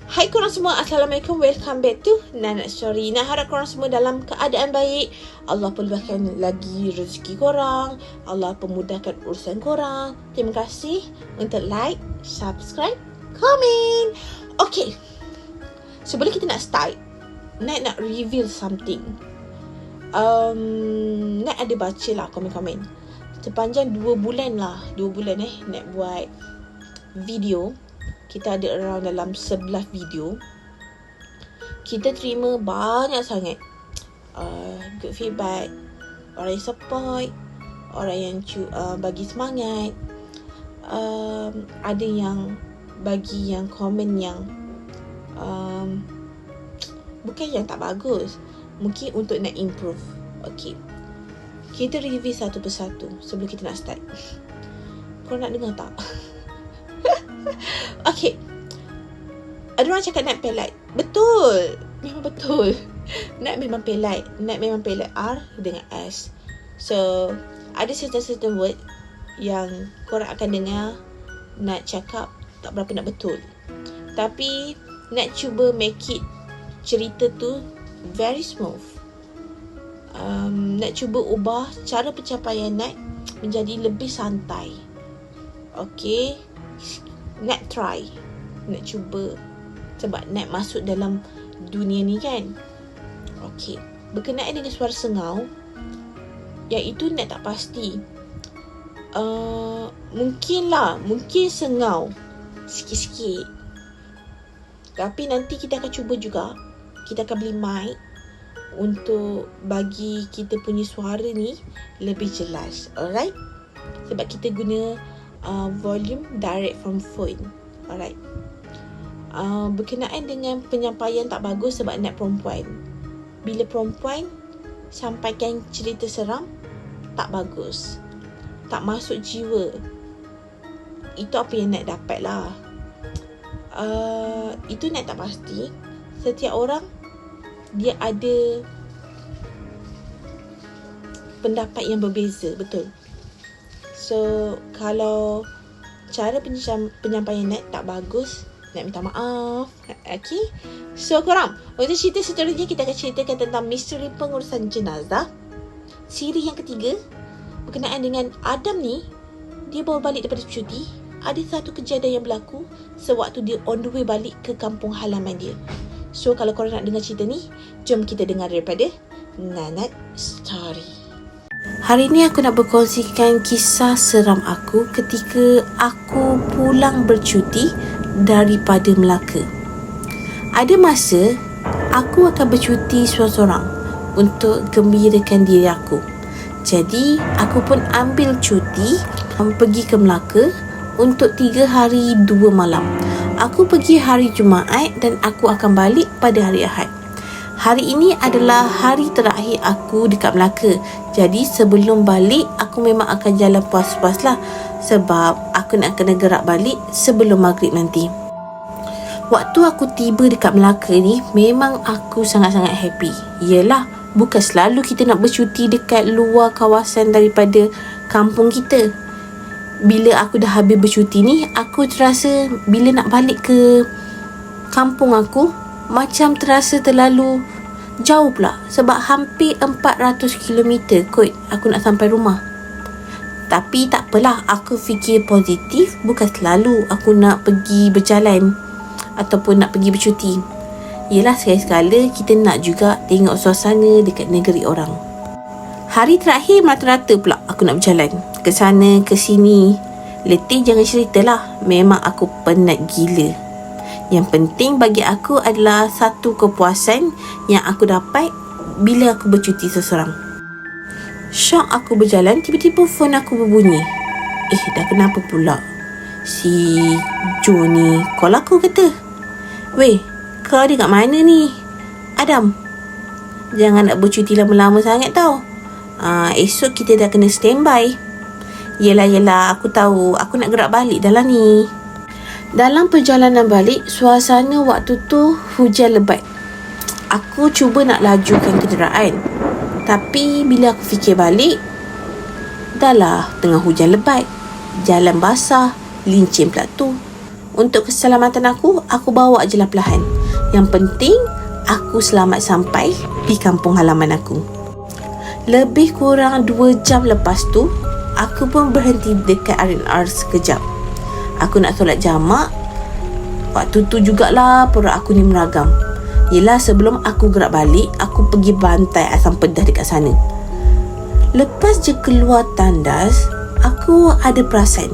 Hai korang semua, Assalamualaikum, welcome back to Nana Story. Nak harap korang semua dalam keadaan baik. Allah perluaskan lagi rezeki korang, Allah pemudahkan urusan korang. Terima kasih untuk like, subscribe, komen. Okay, sebelum kita nak start, nak reveal something. Nak ada baca lah komen-komen. Sepanjang 2 bulan nak buat video. Kita ada around dalam 11 video. Kita terima banyak sangat good feedback, orang yang support, orang yang bagi semangat. Ada yang bagi yang komen yang bukan yang tak bagus, mungkin untuk nak improve. Okay, kita review satu persatu sebelum kita nak start. Kau nak dengar tak? Okay, ada orang cakap Nat pelat. Betul, memang betul. Nat memang pelat. Nat memang pelat R dengan S. So, ada certain word yang korang akan dengar Nat cakap tak berapa nak betul. Tapi Nat cuba make it cerita tu very smooth. Nat cuba ubah cara pencapaian Nat menjadi lebih santai. Okay, Nak try, nak cuba, sebab nak masuk dalam dunia ni kan. Okay, berkenaan dengan suara sengau, yang itu nak tak pasti. Mungkin sengau sikit-sikit. Tapi nanti kita akan cuba juga. Kita akan beli mic untuk bagi kita punya suara ni lebih jelas. Alright? Sebab kita guna volume direct from phone. Alright. Berkenaan dengan penyampaian tak bagus sebab Nat perempuan. Bila perempuan sampaikan cerita seram, tak bagus, tak masuk jiwa. Itu apa yang Nat dapat lah. Itu Nat tak pasti. Setiap orang dia ada pendapat yang berbeza. Betul. So, kalau cara penyampaian Nat tak bagus, Nat minta maaf. Okay. So, korang, untuk cerita seterusnya kita akan ceritakan tentang misteri pengurusan jenazah. Siri yang ketiga, berkenaan dengan Adam ni, dia baru balik daripada cuti. Ada satu kejadian yang berlaku sewaktu dia on the way balik ke kampung halaman dia. So, kalau korang nak dengar cerita ni, jom kita dengar daripada Nana Story. Hari ni aku nak berkongsikan kisah seram aku ketika aku pulang bercuti daripada Melaka. Ada masa aku akan bercuti seorang-seorang untuk gembirakan diri aku. Jadi aku pun ambil cuti pergi ke Melaka untuk 3 hari 2 malam. Aku pergi hari Jumaat dan aku akan balik pada hari Ahad. Hari ini adalah hari terakhir aku dekat Melaka. Jadi sebelum balik, aku memang akan jalan puas-puas lah. Sebab aku nak kena gerak balik sebelum maghrib nanti. Waktu aku tiba dekat Melaka ni, memang aku sangat-sangat happy. Yelah, bukan selalu kita nak bercuti dekat luar kawasan daripada kampung kita. Bila aku dah habis bercuti ni, aku terasa bila nak balik ke kampung aku, macam terasa terlalu jauh pula. Sebab hampir 400 km kot aku nak sampai rumah. Tapi tak apalah, aku fikir positif. Bukan selalu aku nak pergi berjalan ataupun nak pergi bercuti. Yelah, sekali-sekala kita nak juga tengok suasana dekat negeri orang. Hari terakhir rata-rata pula aku nak berjalan ke sana ke sini. Letih jangan ceritalah, memang aku penat gila. Yang penting bagi aku adalah satu kepuasan yang aku dapat bila aku bercuti seseorang. Syok aku berjalan, tiba-tiba phone aku berbunyi. Dah kenapa pula? Si Jo ni call aku kata, "Weh, kau ada kat mana ni? Adam, jangan nak bercuti lama-lama sangat tau. Esok kita dah kena standby." Yelah, aku tahu. Aku nak gerak balik dah lah ni. Dalam perjalanan balik, suasana waktu tu hujan lebat. Aku cuba nak lajukan kenderaan. Tapi bila aku fikir balik, dah lah tengah hujan lebat, jalan basah, lincin pula tu. Untuk keselamatan aku bawa je lah perlahan. Yang penting, aku selamat sampai di kampung halaman aku. Lebih kurang 2 jam lepas tu, aku pun berhenti dekat R&R sekejap. Aku nak solat jamak. Waktu tu jugalah perut aku ni meragam. Yelah, sebelum aku gerak balik, aku pergi bantai asam pedas dekat sana. Lepas je keluar tandas, aku ada perasan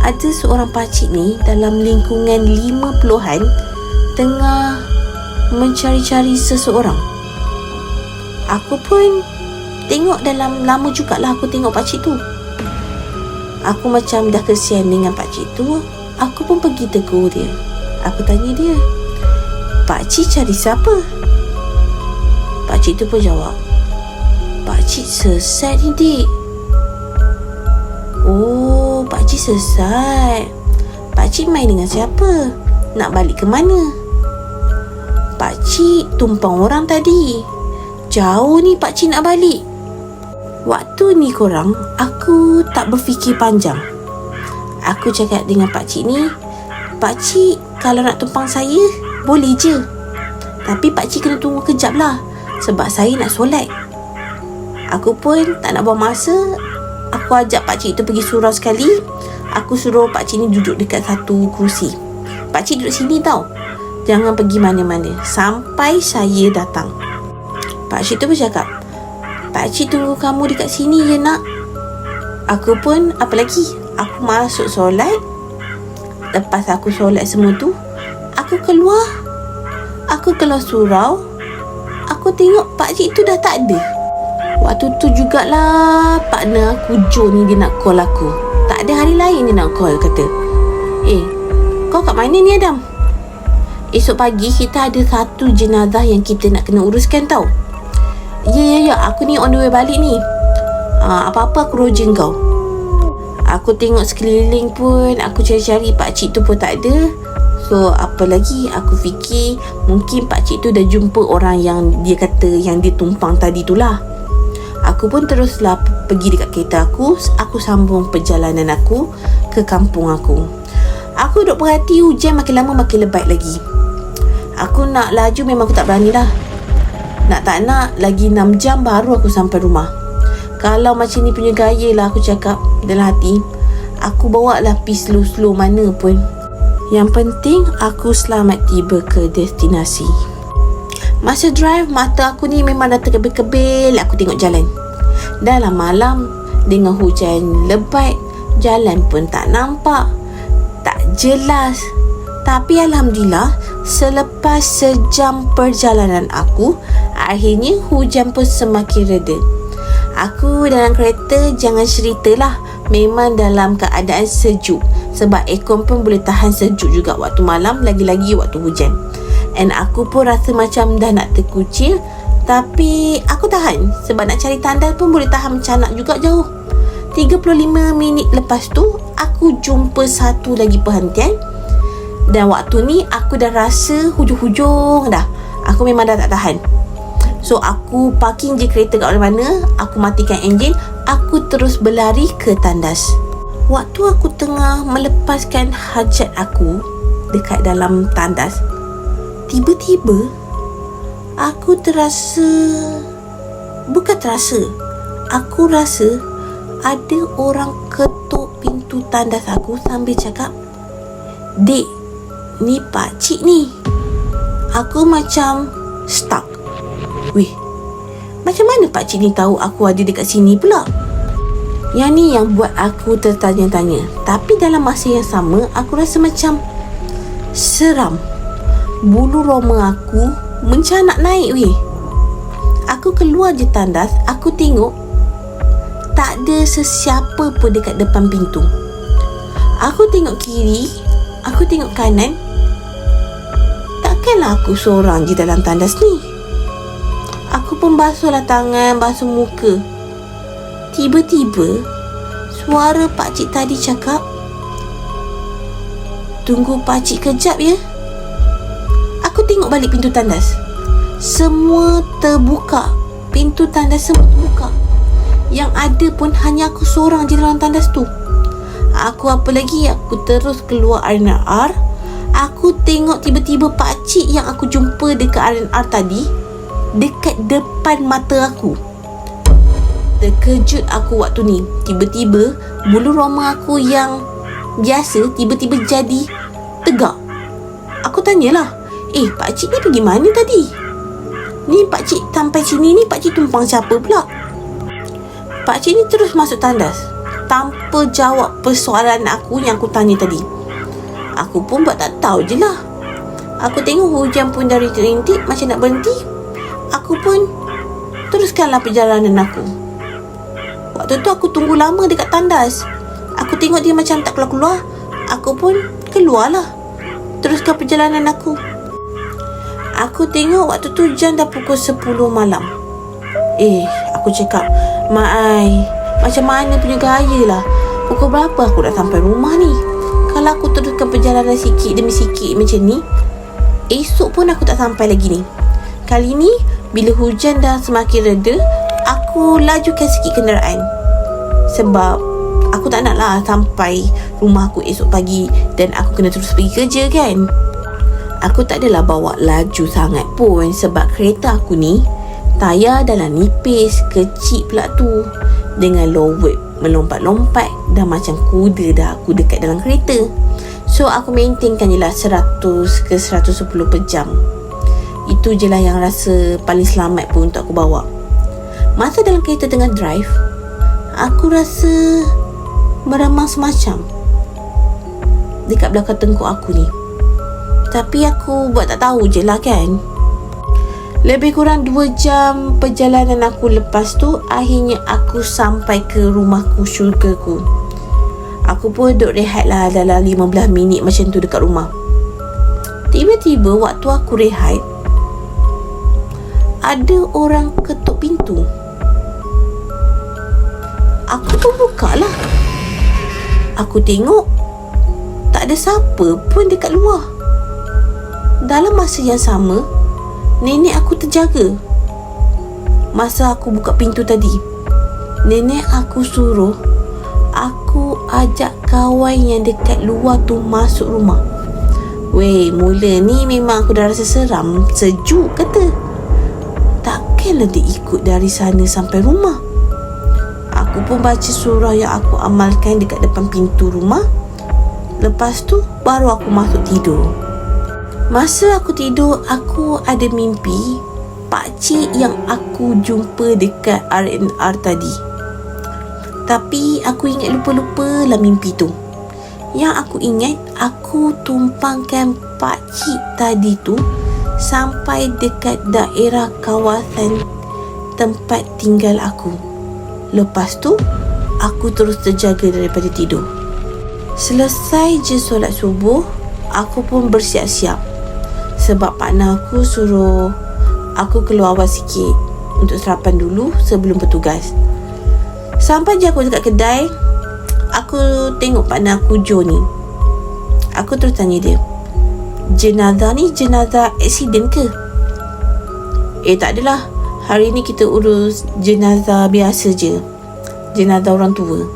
ada seorang pakcik ni dalam lingkungan 50-an tengah mencari-cari seseorang. Aku pun tengok dalam lama jugalah aku tengok pakcik tu. Aku macam dah kesian dengan pakcik tu. Aku pun pergi tegur dia. Aku tanya dia, "Pakcik cari siapa?" Pakcik tu pun jawab, "Pakcik sesat ni, dik." "Oh, pakcik sesat. Pakcik main dengan siapa? Nak balik ke mana?" "Pakcik tumpang orang tadi. Jauh ni pakcik nak balik." Waktu ni korang, aku tak berfikir panjang. Aku cakap dengan pakcik ni, "Pakcik kalau nak tumpang saya, boleh je. Tapi pakcik kena tunggu kejap lah, sebab saya nak solat." Aku pun tak nak buang masa. Aku ajak pakcik tu pergi surau sekali. Aku suruh pakcik ni duduk dekat satu kerusi. "Pakcik duduk sini tau. Jangan pergi mana-mana sampai saya datang." Pakcik tu bercakap, "Pakcik tunggu kamu dekat sini je nak." Aku pun apa lagi, aku masuk solat. Lepas aku solat semua tu, aku keluar surau. Aku tengok pakcik tu dah tak ada. Waktu tu jugalah partner aku Joe ni dia nak call aku. Tak ada hari lain dia nak call, kata, "Kau kat mana ni Adam? Esok pagi kita ada satu jenazah yang kita nak kena uruskan tau." Ya, aku ni on the way balik ni. Apa-apa aku roja kau." Aku tengok sekeliling pun, aku cari-cari pakcik tu pun tak ada. So apa lagi, aku fikir mungkin pakcik tu dah jumpa orang yang dia kata yang dia tumpang tadi tu lah. Aku pun teruslah pergi dekat kereta aku. Aku sambung perjalanan aku ke kampung aku. Aku duk perhati hujan makin lama makin lebat lagi. Aku nak laju memang aku tak berani lah. Nak tak nak, lagi 6 jam baru aku sampai rumah. Kalau macam ni punya gaya lah aku cakap dalam hati, aku bawa lah pergi slow-slow mana pun. Yang penting aku selamat tiba ke destinasi. Masa drive, mata aku ni memang dah terkebil-kebil. Aku tengok jalan. Dalam malam, dengan hujan lebat, jalan pun tak nampak, tak jelas. Tapi Alhamdulillah, selepas sejam perjalanan aku, akhirnya hujan pun semakin reda. Aku dalam kereta, jangan ceritalah, memang dalam keadaan sejuk. Sebab aircon pun boleh tahan sejuk juga waktu malam, lagi-lagi waktu hujan. And aku pun rasa macam dah nak terkucil, tapi aku tahan. Sebab nak cari tandas pun boleh tahan mencanak juga jauh. 35 minit lepas tu, aku jumpa satu lagi perhentian. Dan waktu ni aku dah rasa hujung-hujung dah. Aku memang dah tak tahan. So aku parking je kereta kat mana-mana. Aku matikan enjin. Aku terus berlari ke tandas. Waktu aku tengah melepaskan hajat aku dekat dalam tandas, tiba-tiba aku aku rasa ada orang ketuk pintu tandas aku sambil cakap, "Dek, ni pakcik ni." Aku macam stuck. Weh, macam mana pakcik ni tahu aku ada dekat sini pula? Yang ni yang buat aku tertanya-tanya. Tapi dalam masa yang sama, aku rasa macam seram. Bulu roma aku mencanak naik weh. Aku keluar je tandas. Aku tengok tak ada sesiapa pun dekat depan pintu. Aku tengok kiri, aku tengok kanan. Takkanlah aku seorang je dalam tandas ni. Aku pun basuhlah tangan, basuh muka. Tiba-tiba suara pakcik tadi cakap, "Tunggu pakcik kejap ya." Aku tengok balik pintu tandas. Semua terbuka. Pintu tandas semua terbuka. Yang ada pun hanya aku seorang je dalam tandas tu. Aku terus keluar R&R. Aku tengok tiba-tiba pakcik yang aku jumpa dekat R&R tadi dekat depan mata aku. Terkejut aku waktu ni. Tiba-tiba bulu roma aku yang biasa tiba-tiba jadi tegak. Aku tanyalah, pakcik ni pergi mana tadi? Ni pakcik sampai sini ni pakcik tumpang siapa pula? Pakcik ni terus masuk tandas tanpa jawab persoalan aku yang aku tanya tadi. Aku pun buat tak tahu je lah. Aku tengok hujan pun dari rintik macam nak berhenti. Aku pun teruskanlah perjalanan aku. Waktu tu aku tunggu lama dekat tandas. Aku tengok dia macam tak keluar-keluar. Aku pun keluarlah, teruskan perjalanan aku. Aku tengok waktu tu jam dah pukul 10 malam. Aku cakap, Mak Ai, macam mana punya gaya lah. Pukul berapa aku dah sampai rumah ni? Kalau aku teruskan perjalanan sikit demi sikit macam ni, esok pun aku tak sampai lagi ni. Kali ni, bila hujan dah semakin reda, aku lajukan sikit kenderaan. Sebab aku tak nak lah sampai rumah aku esok pagi dan aku kena terus pergi kerja kan. Aku tak adalah bawa laju sangat pun sebab kereta aku ni tayar dah lah nipis, kecil pula tu. Dengan low weight, melompat-lompat dah macam kuda dah aku dekat dalam kereta. So aku maintainkan je lah 100 ke 110 per jam. Itu je lah yang rasa paling selamat pun untuk aku bawa. Masa dalam kereta tengah drive, aku rasa meremang semacam dekat belakang tengkuk aku ni. Tapi aku buat tak tahu je lah kan. Lebih kurang 2 jam perjalanan aku lepas tu, akhirnya aku sampai ke rumahku, syurgaku. Aku pun duduk rehat lah dalam 15 minit macam tu dekat rumah. Tiba-tiba waktu aku rehat, ada orang ketuk pintu. Aku pun buka lah. Aku tengok tak ada siapa pun dekat luar. Dalam masa yang sama, nenek aku terjaga. Masa aku buka pintu tadi, nenek aku suruh aku ajak kawan yang dekat luar tu masuk rumah. Weh, mula ni memang aku dah rasa seram, sejuk kata. Takkanlah dia ikut dari sana sampai rumah. Aku pun baca surah yang aku amalkan dekat depan pintu rumah. Lepas tu baru aku masuk tidur. Masa aku tidur, aku ada mimpi pakcik yang aku jumpa dekat R&R tadi. Tapi aku ingat lupa-lupa lah mimpi tu. Yang aku ingat, aku tumpangkan pakcik tadi tu sampai dekat daerah kawasan tempat tinggal aku. Lepas tu, aku terus terjaga daripada tidur. Selesai je solat subuh, aku pun bersiap-siap. Sebab partner aku suruh aku keluar awal sikit untuk sarapan dulu sebelum bertugas. Sampai je aku dekat kedai, aku tengok partner aku Joe ni. Aku terus tanya dia, jenazah ni jenazah aksiden ke? Tak adalah. Hari ni kita urus jenazah biasa je, jenazah orang tua.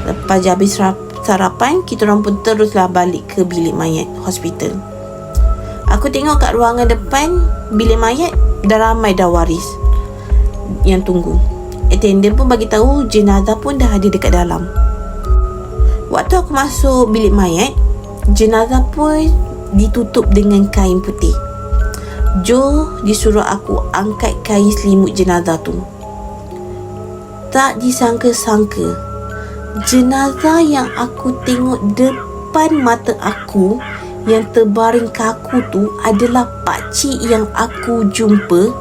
Lepas je habis sarapan, kita orang pun teruslah balik ke bilik mayat hospital. Aku tengok kat ruangan depan bilik mayat dah ramai dah waris yang tunggu. Attendant pun bagi tahu jenazah pun dah ada dekat dalam. Waktu aku masuk bilik mayat, jenazah pun ditutup dengan kain putih. Joe disuruh aku angkat kain selimut jenazah tu. Tak disangka-sangka, jenazah yang aku tengok depan mata aku yang terbaring kaku tu adalah pakcik yang aku jumpa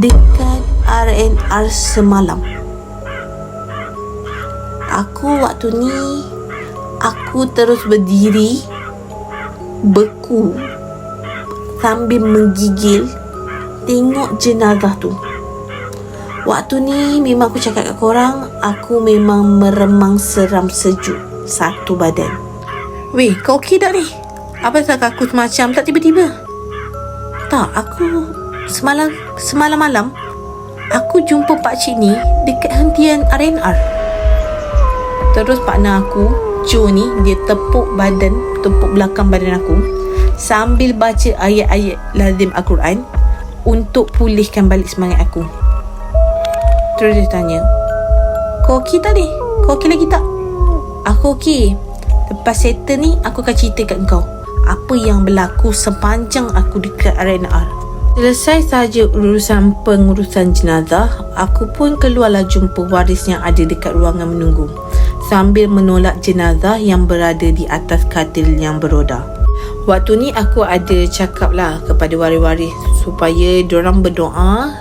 dekat R&R semalam. Waktu ni aku terus berdiri beku sambil menggigil tengok jenazah tu. Waktu ni memang aku cakap kat korang, aku memang meremang seram sejuk satu badan. Weh, kau okey tak ni? Apa tak aku semacam tak tiba-tiba? Tak, aku semalam malam aku jumpa pakcik ni dekat hentian R&R. Terus partner aku, Joe ni, dia tepuk belakang badan aku sambil baca ayat-ayat lazim Al-Quran untuk pulihkan balik semangat aku. Terus dia tanya, kau okey tak ni? Kau okey lagi tak? Aku okey. Lepas settle ni, aku akan cerita kat kau apa yang berlaku sepanjang aku dekat RNR. Selesai sahaja urusan pengurusan jenazah, aku pun keluarlah jumpa waris yang ada dekat ruangan menunggu sambil menolak jenazah yang berada di atas katil yang beroda. Waktu ni aku ada cakap lah kepada waris-waris supaya diorang berdoa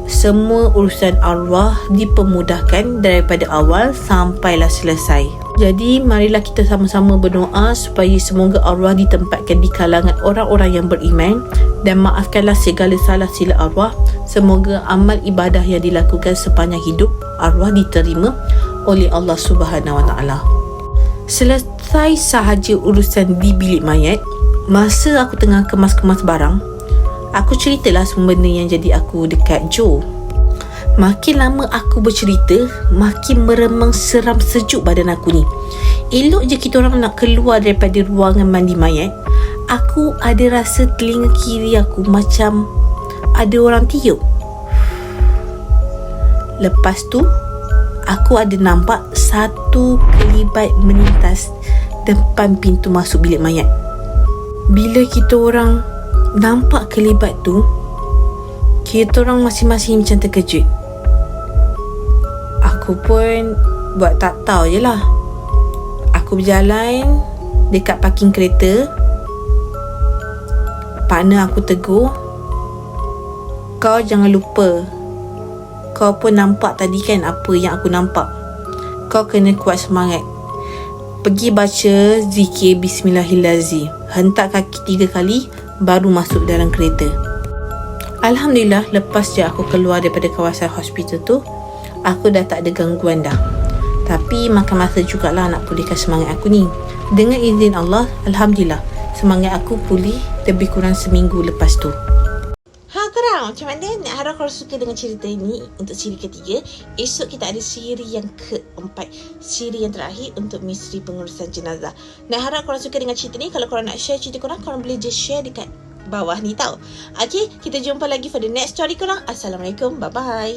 semua urusan arwah dipermudahkan daripada awal sampailah selesai. Jadi marilah kita sama-sama berdoa supaya semoga arwah ditempatkan di kalangan orang-orang yang beriman dan maafkanlah segala salah silap arwah. Semoga amal ibadah yang dilakukan sepanjang hidup arwah diterima oleh Allah Subhanahu Wa Taala. Selesai sahaja urusan di bilik mayat, masa aku tengah kemas-kemas barang, aku ceritalah semua benda yang jadi aku dekat Joe. Makin lama aku bercerita, makin meremang seram sejuk badan aku ni. Elok je kita orang nak keluar daripada ruangan mandi mayat, aku ada rasa telinga kiri aku macam ada orang tiup. Lepas tu, aku ada nampak satu kelibat melintas depan pintu masuk bilik mayat. Bila kita orang nampak kelibat tu, kita orang masing-masing macam terkejut. Aku pun buat tak tahu je lah. Aku berjalan dekat parking kereta. Partner aku tegur, kau jangan lupa, kau pun nampak tadi kan apa yang aku nampak. Kau kena kuat semangat. Pergi baca zikir Bismillahirrahmanirrahim, hentak kaki 3 kali, baru masuk dalam kereta. Alhamdulillah, lepas je aku keluar daripada kawasan hospital tu, aku dah tak ada gangguan dah. Tapi makan masa jugalah nak pulihkan semangat aku ni. Dengan izin Allah, Alhamdulillah, semangat aku pulih lebih kurang seminggu lepas tu. Korang macam mana? Nak harap korang suka dengan cerita ini untuk siri ketiga. Esok kita ada siri yang keempat, siri yang terakhir untuk misteri pengurusan jenazah. Nak harap korang suka dengan cerita ni. Kalau korang nak share cerita korang, korang boleh just share dekat bawah ni tau. Okay, kita jumpa lagi for the next story korang. Assalamualaikum, bye bye.